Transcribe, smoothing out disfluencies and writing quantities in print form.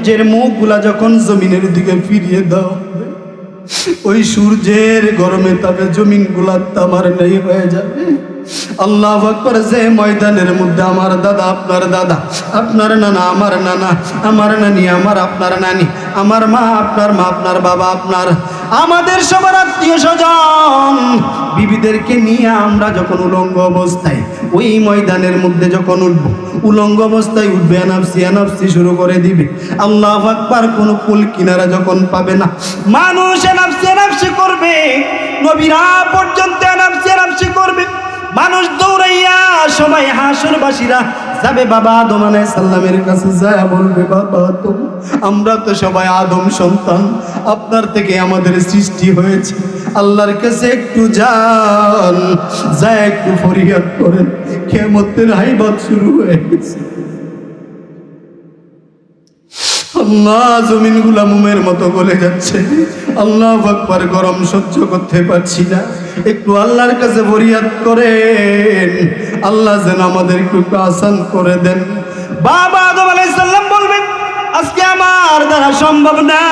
সূর্যের মুখগুলা যখন জমিনের দিকে ফিরিয়ে দাও, ওই সূর্যের গরমে তাপে জমিনগুলা তামার নেই হয়ে যাবে। আল্লাহু আকবার। যে ময়দানের মধ্যে আমার দাদা, আপনার দাদা, আপনার নানা, আমার নানা, আমার নানি, আমার আপনার নানি, আমার মা, আপনার মা, আপনার বাবা, আপনার আমাদের সবার আত্মীয় স্বজন বিবিদেরকে নিয়ে আমরা যখন উলঙ্গ অবস্থায় ওই ময়দানের মধ্যে যখন উঠবো, উলঙ্গ অবস্থায় উঠবে, আনাফসি আনাফসি শুরু করে দিবে। আল্লাহু আকবার। কোনো কুল কিনারা যখন পাবে না, মানুষ আনাফসি আনাফসি করবে, নবীরা পর্যন্ত আনাফসি আনাফসি করবে। মানুষ দৌড়াইয়া সবাই হাসরবাসীরা যাবে বাবা আদম আলাইহিস সালামের কাছে, যায় বলবে, বাবা তো আমরা তো সবাই আদম সন্তান, আপনার থেকে আমাদের সৃষ্টি হয়েছে, আল্লাহর কাছে একটু যান, যায় একটু ফরিয়াদ করেন। কিয়ামতের হাইবাত শুরু হয়ে গেছে। আল্লাহ, জমিনগুলা মোমের মতো গলে যাচ্ছে। আল্লাহু আকবার। গরম সহ্য করতে পারছি না, একটু আল্লাহর কাছে ফরিয়াদ করেন, আল্লাহ যেন আমাদের একটু আসান করে দেন। বাবা আদম আলাইহিস সালাম বলবেন, আজকে আমার দ্বারা সম্ভব না।